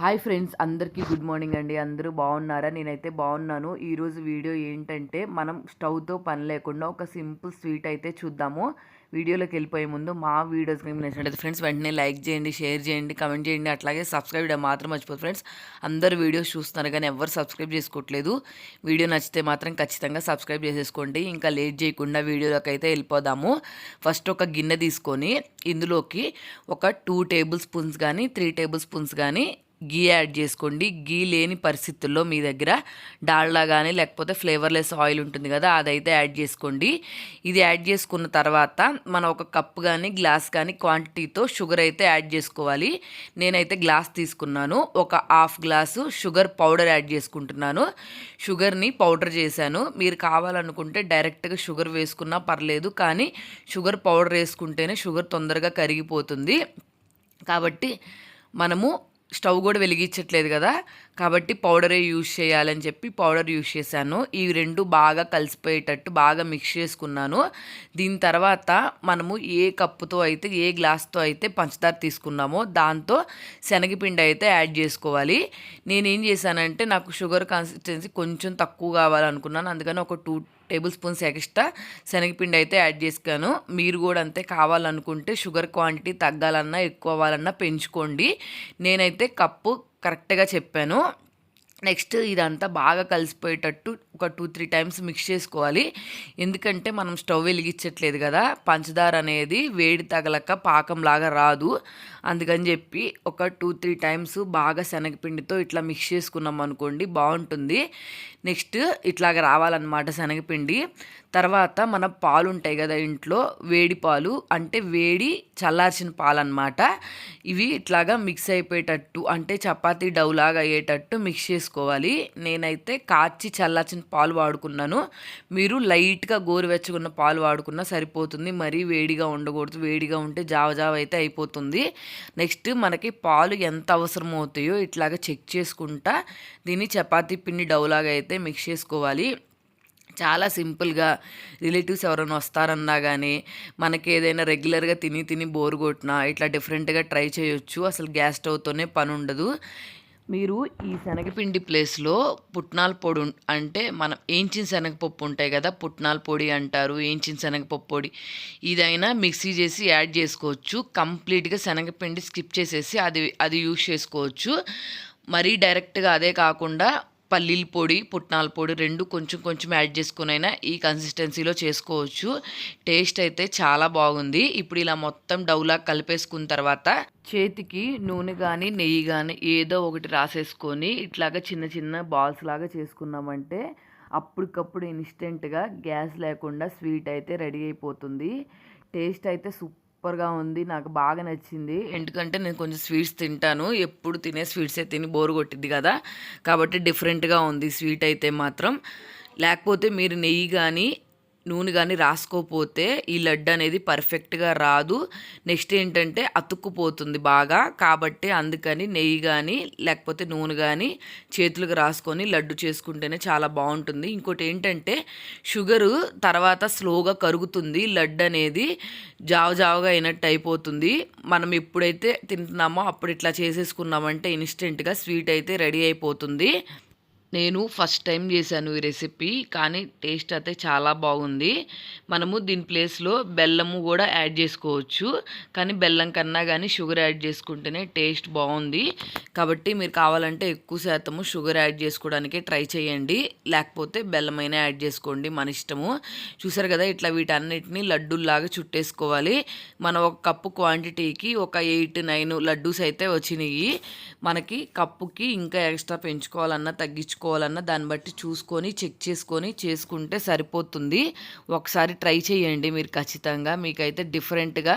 Hi friends, అందరికీ good morning అండి. అందరూ బాగున్నారా? నేనైతే బాగున్నాను. ఈరోజు వీడియో ఏంటంటే మనం స్టవ్తో పని లేకుండా ఒక సింపుల్ స్వీట్ అయితే చూద్దాము. వీడియోలోకి వెళ్ళిపోయే ముందు మా వీడియోస్ మీకు నచ్చినట్లయితే ఫ్రెండ్స్ వెంటనే లైక్ చేయండి, షేర్ చేయండి, కమెంట్ చేయండి. అట్లాగే సబ్స్క్రైబ్ చేయడం మాత్రం మర్చిపోదు ఫ్రెండ్స్. అందరు వీడియోస్ చూస్తున్నారు కానీ ఎవరు సబ్స్క్రైబ్ చేసుకోవట్లేదు. వీడియో నచ్చితే మాత్రం ఖచ్చితంగా సబ్స్క్రైబ్ చేసేసుకోండి. ఇంకా లేట్ చేయకుండా వీడియోలోకి అయితే వెళ్ళిపోదాము. ఫస్ట్ ఒక గిన్నె తీసుకొని ఇందులోకి ఒక 2 టేబుల్ స్పూన్స్ కానీ 3 టేబుల్ స్పూన్స్ కానీ గీ యాడ్ చేసుకోండి. గీ లేని పరిస్థితుల్లో మీ దగ్గర డాల్డా కానీ లేకపోతే ఫ్లేవర్లెస్ ఆయిల్ ఉంటుంది కదా, అదైతే యాడ్ చేసుకోండి. ఇది యాడ్ చేసుకున్న తర్వాత మనం ఒక కప్ కానీ గ్లాస్ కానీ క్వాంటిటీతో షుగర్ అయితే యాడ్ చేసుకోవాలి. నేనైతే గ్లాస్ తీసుకున్నాను. ఒక half glass sugar powder add చేసుకుంటున్నాను. షుగర్ని పౌడర్ చేశాను. మీరు కావాలనుకుంటే డైరెక్ట్గా షుగర్ వేసుకున్నా పర్లేదు, కానీ షుగర్ పౌడర్ వేసుకుంటేనే షుగర్ తొందరగా కరిగిపోతుంది. కాబట్టి మనము స్టవ్ కూడా వెలిగించట్లేదు కదా, కాబట్టి పౌడరే యూజ్ చేయాలని చెప్పి పౌడర్ యూజ్ చేశాను. ఈ రెండు బాగా కలిసిపోయేటట్టు బాగా మిక్స్ చేసుకున్నాను. దీని తర్వాత మనము ఏ కప్పుతో అయితే ఏ గ్లాస్తో అయితే పంచదార తీసుకున్నామో దాంతో శనగపిండి అయితే యాడ్ చేసుకోవాలి. నేనేం చేశానంటే నాకు షుగర్ కన్సిస్టెన్సీ కొంచెం తక్కువ కావాలనుకున్నాను, అందుకని ఒక 2 టేబుల్ స్పూన్స్ ఎక్స్ట్రా శనగపిండి అయితే యాడ్ చేశాను. మీరు కూడా అంతే, కావాలనుకుంటే షుగర్ క్వాంటిటీ తగ్గాలన్నా ఎక్కువ అవ్వాలన్నా పెంచుకోండి. నేనైతే కప్పు కరెక్ట్గా చెప్పాను. నెక్స్ట్ ఇదంతా బాగా కలిసిపోయేటట్టు ఒక 2-3 టైమ్స్ మిక్స్ చేసుకోవాలి. ఎందుకంటే మనం స్టవ్ వెలిగించట్లేదు కదా, పంచదార అనేది వేడి తగలక పాకంలాగా రాదు. అందుకని చెప్పి ఒక 2-3 టైమ్స్ బాగా శనగపిండితో ఇట్లా మిక్స్ చేసుకున్నాం అనుకోండి, బాగుంటుంది. నెక్స్ట్ ఇట్లాగ రావాలన్నమాట శనగపిండి. తర్వాత మన పాలు ఉంటాయి కదా ఇంట్లో, వేడి పాలు అంటే వేడి చల్లార్చిన పాలు అన్నమాట. ఇవి ఇట్లాగా మిక్స్ అయిపోయేటట్టు అంటే చపాతీ డౌ లాగా అయ్యేటట్టు మిక్స్ చేసుకోవాలి. నేనైతే కాచి చల్లార్చిన పాలు వాడుకున్నాను. మీరు లైట్గా గోరువెచ్చగున్న పాలు వాడుకున్నా సరిపోతుంది. మరీ వేడిగా ఉండకూడదు, వేడిగా ఉంటే జావ జావ అయితే అయిపోతుంది. నెక్స్ట్ మనకి పాలు ఎంత అవసరం అవుతాయో ఇట్లాగా చెక్ చేసుకుంటా దీన్ని చపాతీ పిండి డౌ లాగా అయితే మిక్స్ చేసుకోవాలి. చాలా సింపుల్గా రిలేటివ్స్ ఎవరైనా వస్తారన్నా కానీ మనకి ఏదైనా రెగ్యులర్గా తిని తిని బోర్ కొట్టినా ఇట్లా డిఫరెంట్గా ట్రై చేయొచ్చు. అసలు గ్యాస్ స్టవ్తోనే పని ఉండదు. మీరు ఈ శనగపిండి ప్లేస్లో పుట్నాల పొడి అంటే మనం ఏంచిన శనగపప్పు ఉంటాయి కదా, పుట్నాల పొడి అంటారు, ఏంచిన శనగపప్పు పొడి, ఇదైనా మిక్సీ చేసి యాడ్ చేసుకోవచ్చు. కంప్లీట్గా శనగపిండి స్కిప్ చేసేసి అది యూజ్ చేసుకోవచ్చు. మరీ డైరెక్ట్గా అదే కాకుండా పల్లీల పొడి పుట్నాల పొడి రెండు కొంచెం కొంచెం యాడ్ చేసుకునైనా ఈ కన్సిస్టెన్సీలో చేసుకోవచ్చు. టేస్ట్ అయితే చాలా బాగుంది. ఇప్పుడు ఇలా మొత్తం డౌలా కలిపేసుకున్న తర్వాత చేతికి నూనె కానీ నెయ్యి కానీ ఏదో ఒకటి రాసేసుకొని ఇట్లాగా చిన్న చిన్న బాల్స్ లాగా చేసుకున్నామంటే అప్పటికప్పుడు ఇన్స్టెంట్గా గ్యాస్ లేకుండా స్వీట్ అయితే రెడీ అయిపోతుంది. టేస్ట్ అయితే సూపర్గా ఉంది, నాకు బాగా నచ్చింది. ఎందుకంటే నేను కొంచెం స్వీట్స్ తింటాను, ఎప్పుడు తినే స్వీట్సే తిని బోరు కొట్టిద్ది కదా, కాబట్టి డిఫరెంట్గా ఉంది స్వీట్ అయితే మాత్రం. లేకపోతే మీరు నెయ్యి కానీ నూనె కానీ రాసుకోపోతే ఈ లడ్డు అనేది పర్ఫెక్ట్గా రాదు. నెక్స్ట్ ఏంటంటే అతుక్కుపోతుంది బాగా, కాబట్టి అందుకని నెయ్యి కానీ లేకపోతే నూనె కానీ చేతులకు రాసుకొని లడ్డు చేసుకుంటేనే చాలా బాగుంటుంది. ఇంకోటి ఏంటంటే షుగరు తర్వాత స్లోగా కరుగుతుంది, లడ్డు అనేది జావగా అయినట్టు అయిపోతుంది. మనం ఎప్పుడైతే తింటున్నామో అప్పుడు ఇట్లా చేసేసుకున్నామంటే ఇన్స్టెంట్గా స్వీట్ అయితే రెడీ అయిపోతుంది. నేను ఫస్ట్ టైం చేశాను ఈ రెసిపీ, కానీ టేస్ట్ అయితే చాలా బాగుంది. మనము దీని ప్లేస్లో బెల్లము కూడా యాడ్ చేసుకోవచ్చు, కానీ బెల్లం కన్నా కానీ షుగర్ యాడ్ చేసుకుంటేనే టేస్ట్ బాగుంది. కాబట్టి మీరు కావాలంటే ఎక్కువ శాతము షుగర్ యాడ్ చేసుకోవడానికి ట్రై చేయండి, లేకపోతే బెల్లమైనా యాడ్ చేసుకోండి, మన ఇష్టము. చూసారు కదా, ఇట్లా వీటన్నిటిని లడ్డూల్లాగా చుట్టేసుకోవాలి. మనం ఒక కప్పు క్వాంటిటీకి ఒక 8-9 లడ్డూస్ అయితే వచ్చినాయి. మనకి కప్పుకి ఇంకా ఎక్స్ట్రా పెంచుకోవాలన్నా తగ్గించుకోవాలన్నా దాన్ని బట్టి చూసుకొని చెక్ చేసుకొని చేసుకుంటే సరిపోతుంది. ఒకసారి ట్రై చేయండి మీరు ఖచ్చితంగా, మీకైతే డిఫరెంట్గా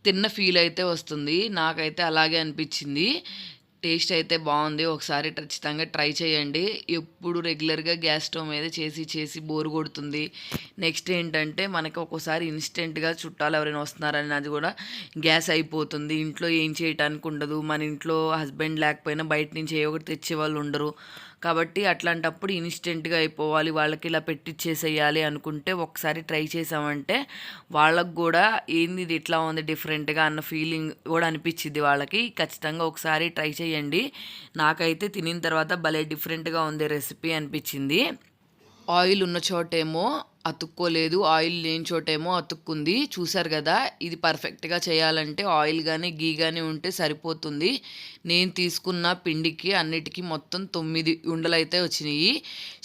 తిన్న ఫీల్ అయితే వస్తుంది. నాకైతే అలాగే అనిపించింది. టేస్ట్ అయితే బాగుంది. ఒకసారి ఖచ్చితంగా ట్రై చేయండి. ఎప్పుడు రెగ్యులర్గా గ్యాస్ స్టవ్ మీద చేసి చేసి బోర్ కొడుతుంది. నెక్స్ట్ ఏంటంటే మనకి ఒక్కోసారి ఇన్స్టెంట్గా చుట్టాలు ఎవరైనా వస్తున్నారని అది కూడా గ్యాస్ అయిపోతుంది. ఇంట్లో ఏం చేయటానికి ఉండదు. మన ఇంట్లో హస్బెండ్ లేకపోయినా బయట నుంచి ఏ ఒకటి తెచ్చే వాళ్ళు ఉండరు. కాబట్టి అట్లాంటప్పుడు ఇన్స్టెంట్గా అయిపోవాలి, వాళ్ళకి ఇలా పెట్టిచ్చేసేయాలి అనుకుంటే ఒకసారి ట్రై చేసామంటే వాళ్ళకు కూడా ఏంది ఇది ఇట్లా ఉంది డిఫరెంట్గా అన్న ఫీలింగ్ కూడా అనిపించింది వాళ్ళకి. ఖచ్చితంగా ఒకసారి ట్రై చేయండి. నాకైతే తినిన తర్వాత భలే డిఫరెంట్గా ఉంది రెసిపీ అనిపించింది. ఆయిల్ ఉన్న చోటేమో అతుక్కోలేదు, ఆయిల్ లేని చోటేమో అతుక్కుంది. చూసారు కదా, ఇది పర్ఫెక్ట్గా చేయాలంటే ఆయిల్ కానీ గీ కానీ ఉంటే సరిపోతుంది. నేను తీసుకున్న పిండికి అన్నిటికీ మొత్తం 9 ఉండలు అయితే వచ్చినాయి.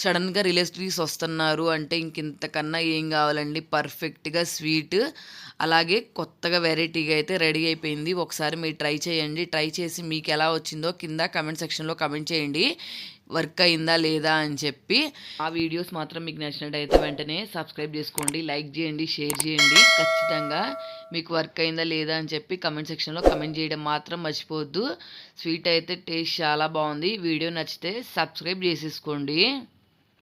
సడన్గా రిలేటివ్స్ వస్తున్నారు అంటే ఇంతకన్నా ఏం కావాలండి, పర్ఫెక్ట్గా స్వీట్ అలాగే కొత్తగా వెరైటీగా అయితే రెడీ అయిపోయింది. ఒకసారి మీరు ట్రై చేయండి. ట్రై చేసి మీకు ఎలా వచ్చిందో కింద కమెంట్ సెక్షన్లో కమెంట్ చేయండి, వర్క్ అయిందా లేదా అని చెప్పి. ఆ వీడియోస్ మాత్రం మీకు నచ్చినట్టయితే వెంటనే సబ్స్క్రైబ్ చేసుకోండి, లైక్ చేయండి, షేర్ చేయండి. ఖచ్చితంగా మీకు వర్క్ అయిందా లేదా అని చెప్పి కమెంట్ సెక్షన్లో కమెంట్ చేయడం మాత్రం మర్చిపోవద్దు. స్వీట్ అయితే టేస్ట్ చాలా బాగుంది. వీడియో నచ్చితే సబ్స్క్రైబ్ చేసేసుకోండి.